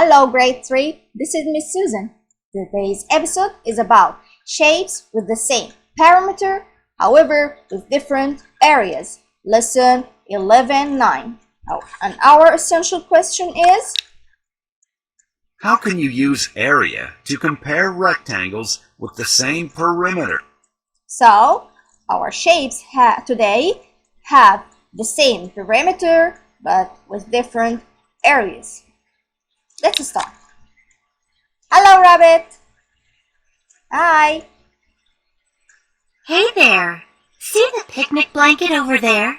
Hello, grade 3. This is Miss Susan. Today's episode is about shapes with the same perimeter, however, with different areas. Lesson 11-9. And our essential question is: how can you use area to compare rectangles with the same perimeter? So, our shapes today have the same perimeter but with different areas. Let's start. Hello, Rabbit. Hi. Hey there. See the picnic blanket over there?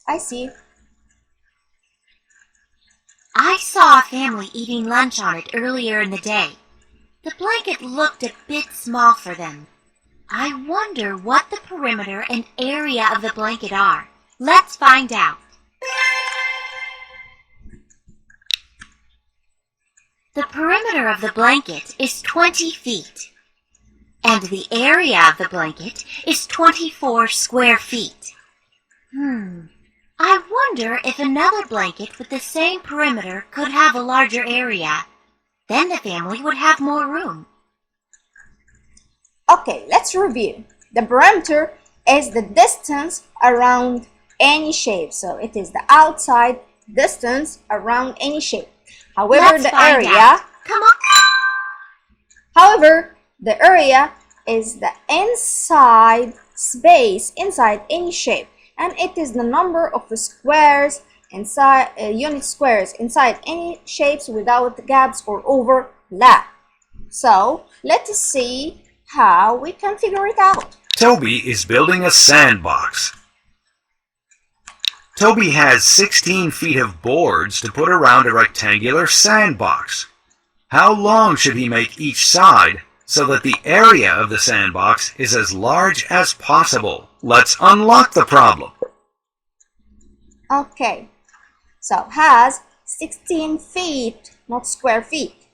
I see. I saw a family eating lunch on it earlier in the day. The blanket looked a bit small for them. I wonder what the perimeter and area of the blanket are. Let's find out. The perimeter of the blanket is 20 feet, and the area of the blanket is 24 square feet. I wonder if another blanket with the same perimeter could have a larger area. Then the family would have more room. Okay, let's review. The perimeter is the distance around any shape. So it is the outside distance around any shape. However, Let's find out. Come on. However, the area is the inside space inside any shape, and it is the number of squares inside unit squares inside any shapes without gaps or overlap. So let's see how we can figure it out. Toby is building a sandbox. Toby has 16 feet of boards to put around a rectangular sandbox. How long should he make each side so that the area of the sandbox is as large as possible? Let's unlock the problem. Okay, so has 16 feet, not square feet,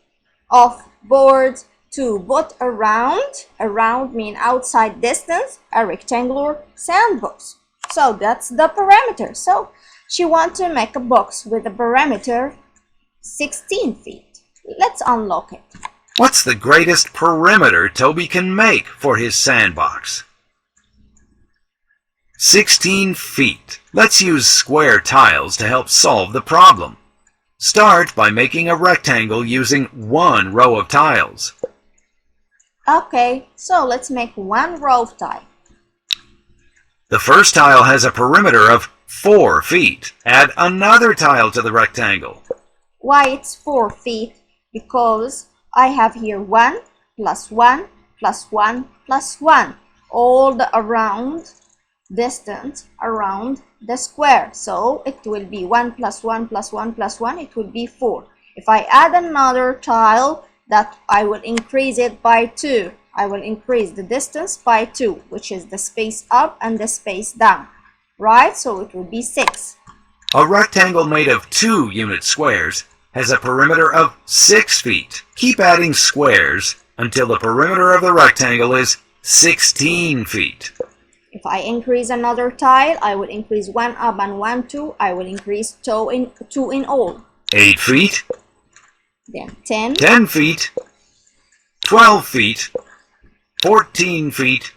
of boards to put around mean outside distance, a rectangular sandbox. So that's the perimeter. So she wants to make a box with a perimeter 16 feet. Let's unlock it. What's the greatest perimeter Toby can make for his sandbox? 16 feet. Let's use square tiles to help solve the problem. Start by making a rectangle using one row of tiles. Okay, so let's make one row of tile. The first tile has a perimeter of 4 feet. Add another tile to the rectangle. Why it's 4 feet? Because I have here 1 plus 1 plus 1 plus 1. All the around distance around the square. So it will be 1 plus 1 plus 1 plus 1. It will be 4. If I add another tile, that I will increase it by 2. I will increase the distance by 2, which is the space up and the space down. Right? So it will be 6. A rectangle made of 2 unit squares has a perimeter of 6 feet. Keep adding squares until the perimeter of the rectangle is 16 feet. If I increase another tile, I will increase 1 up and 1 2. I will increase 2 in all. 8 feet. Then 10. 10 feet. 12 feet. 14 feet.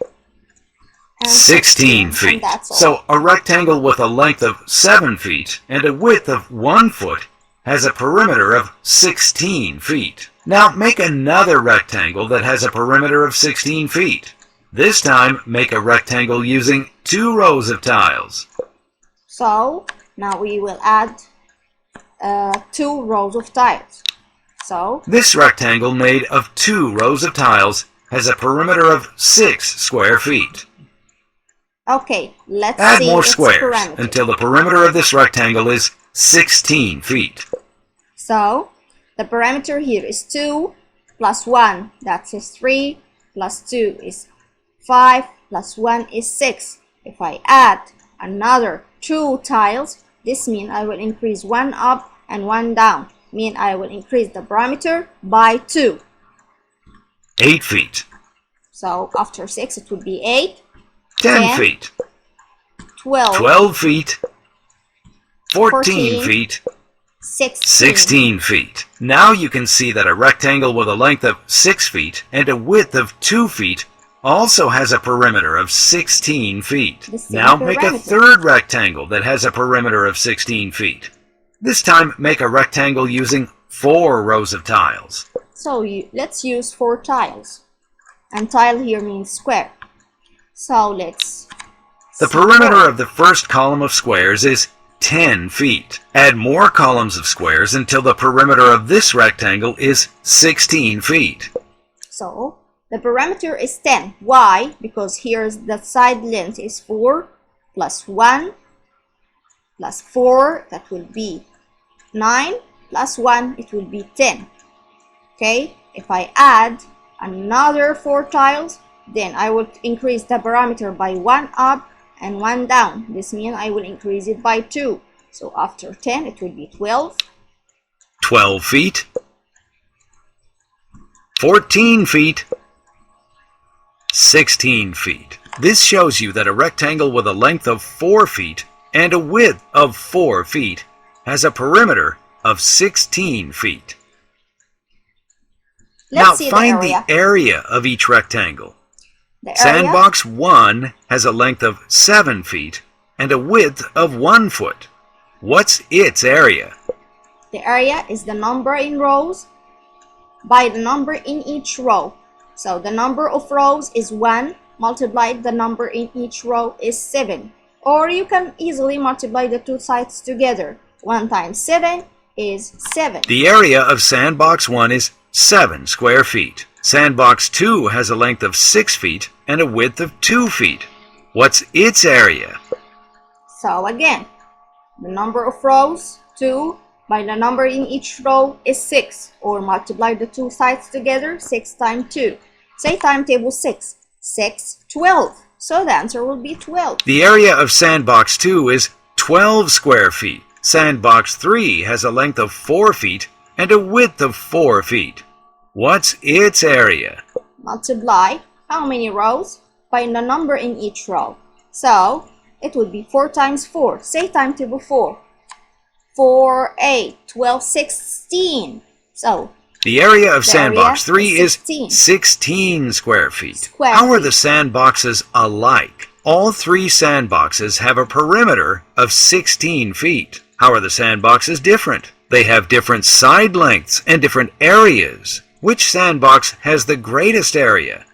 And 16 feet. So a rectangle with a length of 7 feet and a width of 1 foot has a perimeter of 16 feet. Now make another rectangle that has a perimeter of 16 feet. This time make a rectangle using 2 rows of tiles. So now we will add 2 rows of tiles. So this rectangle made of 2 rows of tiles has a perimeter of 6 square feet. Okay, let's add see more its squares perimeter until the perimeter of this rectangle is 16 feet. So the perimeter here is 2 plus 1, that is 3, plus 2 is 5, plus 1 is 6. If I add another 2 tiles, this means I will increase 1 up and 1 down. Mean I will increase the perimeter by 2. 8 feet. So after 6 it would be 8. 10 feet. 12. 12 feet. 14 feet, 16. 16 feet. Now you can see that a rectangle with a length of 6 feet and a width of 2 feet also has a perimeter of 16 feet. Now make a third rectangle that has a perimeter of 16 feet. This time make a rectangle using 4 rows of tiles. So let's use 4 tiles. And tile here means square. So let's... The perimeter of the first column of squares is 10 feet. Add more columns of squares until the perimeter of this rectangle is 16 feet. So the perimeter is 10. Why? Because here's the side length is 4 plus 1 plus 4, that will be 9, plus 1, it will be 10. Okay, if I add another 4 tiles, then I will increase the perimeter by 1 up and 1 down. This means I will increase it by 2. So after 10, it will be 12. 12 feet. 14 feet. 16 feet. This shows you that a rectangle with a length of 4 feet and a width of 4 feet has a perimeter of 16 feet. Now find the area of each rectangle. Sandbox 1 has a length of 7 feet and a width of 1 foot. What's its area? The area is the number in rows by the number in each row. So the number of rows is 1, multiplied the number in each row is 7. Or you can easily multiply the two sides together. 1 times 7 is 7. The area of sandbox 1 is 7 square feet. Sandbox 2 has a length of 6 feet and a width of 2 feet. What's its area? So again, the number of rows, 2, by the number in each row is 6. Or multiply the two sides together, 6 times 2. Say timetable 6. 6, 12. So the answer will be 12. The area of sandbox 2 is 12 square feet. Sandbox 3 has a length of 4 feet and a width of 4 feet. What's its area? Multiply how many rows by the number in each row. So it would be 4 times 4. Say timetable 4. 4, 8, 12, 16. So the area of sandbox 3 is 16 square feet. How are the sandboxes alike? All 3 sandboxes have a perimeter of 16 feet. How are the sandboxes different? They have different side lengths and different areas. Which sandbox has the greatest area?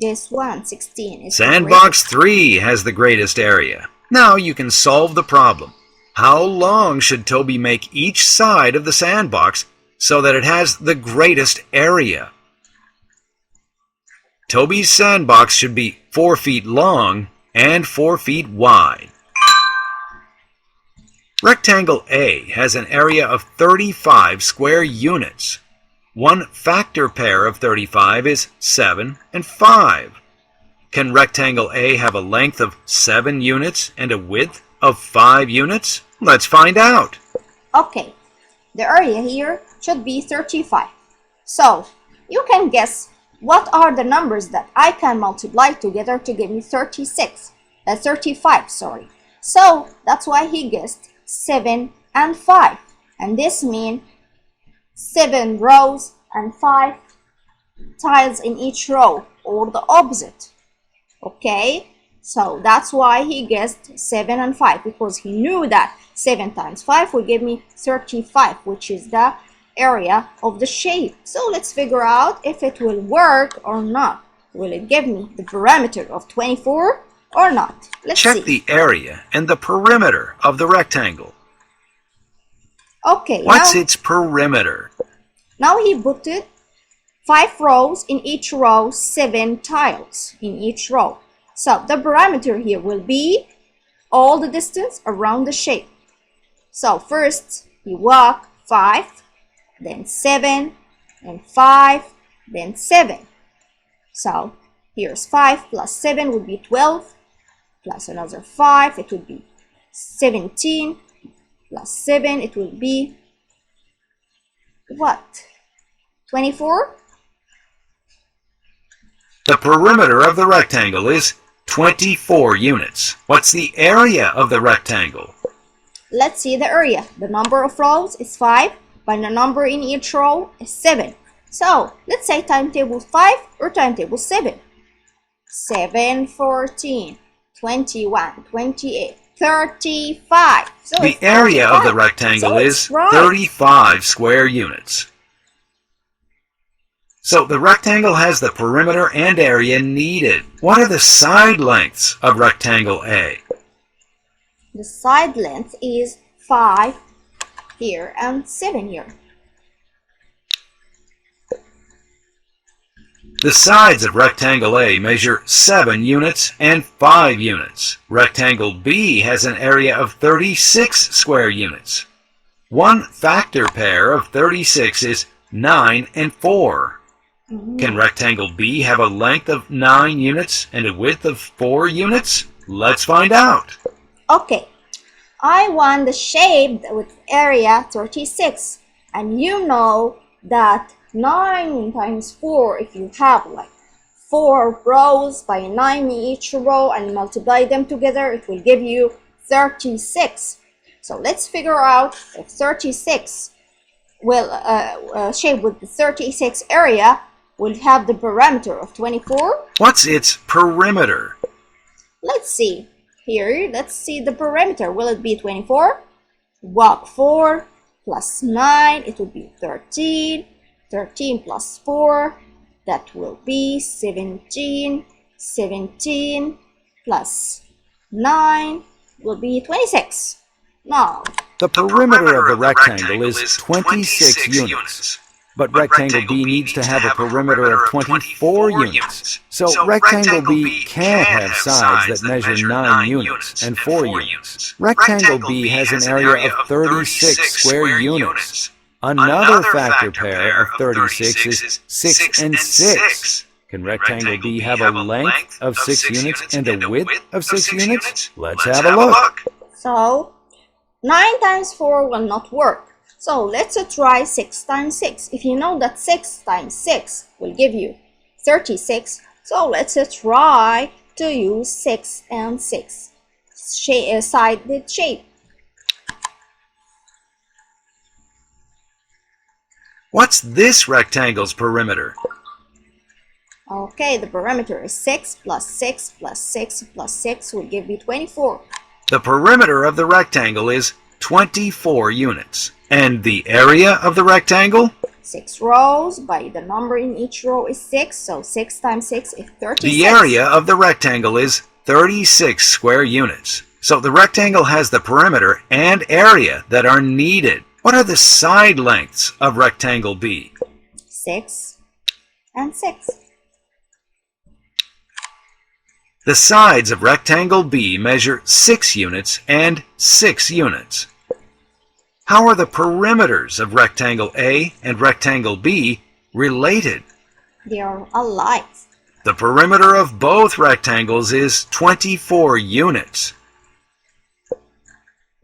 Guess one, 16 is Sandbox 3 has the greatest area. Now you can solve the problem. How long should Toby make each side of the sandbox so that it has the greatest area? Toby's sandbox should be 4 feet long and 4 feet wide. Rectangle A has an area of 35 square units. One factor pair of 35 is 7 and 5. Can rectangle A have a length of 7 units and a width of 5 units? Let's find out. Okay, the area here should be 35. So you can guess what are the numbers that I can multiply together to give me 35, sorry. So that's why he guessed 7 and 5. And this means 7 rows and 5 tiles in each row, or the opposite. Okay, so that's why he guessed 7 and 5, because he knew that 7 times 5 will give me 35, which is the area of the shape. So let's figure out if it will work or not. Will it give me the perimeter of 24 or not? Let's see. Check the area and the perimeter of the rectangle. Okay. What's its perimeter? Now he put it 5 rows in each row, 7 tiles in each row. So the perimeter here will be all the distance around the shape. So first he walk 5, then 7, and 5, then 7. So here's 5 plus 7 would be 12, plus another 5, it would be 17, plus 7, it will be what? 24? The perimeter of the rectangle is 24 units. What's the area of the rectangle? Let's see the area. The number of rows is 5, but the number in each row is 7. So let's say timetable 5 or timetable 7. 7, 14, 21, 28, 35. So the area of the rectangle is 35 square units. So the rectangle has the perimeter and area needed. What are the side lengths of rectangle A? The side length is 5 here and 7 here. The sides of rectangle A measure 7 units and 5 units. Rectangle B has an area of 36 square units. One factor pair of 36 is 9 and 4. Can rectangle B have a length of 9 units and a width of 4 units? Let's find out. Okay, I want the shape with area 36, and you know that 9 times 4, if you have like 4 rows by 9 in each row and multiply them together, it will give you 36. So let's figure out if 36 will shape with the 36 area will have the perimeter of 24. What's its perimeter? Let's see. Here, let's see the perimeter. Will it be 24? Walk 4 plus 9, it will be 13. 13 plus 4, that will be 17. 17 plus 9 will be 26. Now, the perimeter of the rectangle is 26 units. But rectangle B needs to have a perimeter of 24 units. So rectangle B can't have sides that measure 9 units and 4 units. Rectangle B has an area of 36 square units. Another factor pair of 36 is 6 and 6. Can rectangle B have a length of 6 units and a width of 6 units? Let's have a look. So 9 times 4 will not work. So let's try 6 times 6. If you know that 6 times 6 will give you 36, so let's try to use 6 and 6 sided shape. What's this rectangle's perimeter? Okay, the perimeter is 6 plus 6 plus 6 plus 6 will give you 24. The perimeter of the rectangle is 24 units. And the area of the rectangle? 6 rows, by the number in each row is 6, so 6 times 6 is 36. The area of the rectangle is 36 square units. So the rectangle has the perimeter and area that are needed. What are the side lengths of rectangle B? 6 and 6. The sides of rectangle B measure 6 units and 6 units. How are the perimeters of rectangle A and rectangle B related? They are alike. The perimeter of both rectangles is 24 units.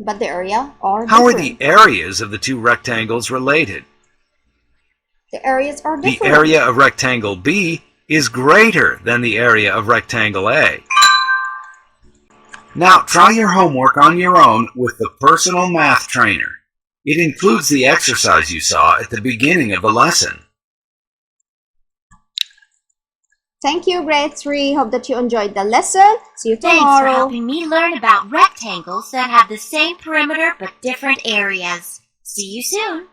But the area are different. How are the areas of the two rectangles related? The areas are different. The area of rectangle B is greater than the area of rectangle A. Now try your homework on your own with the personal math trainer. It includes the exercise you saw at the beginning of the lesson. Thank you, grade 3. Hope that you enjoyed the lesson. See you tomorrow. Thanks for helping me learn about rectangles that have the same perimeter but different areas. See you soon.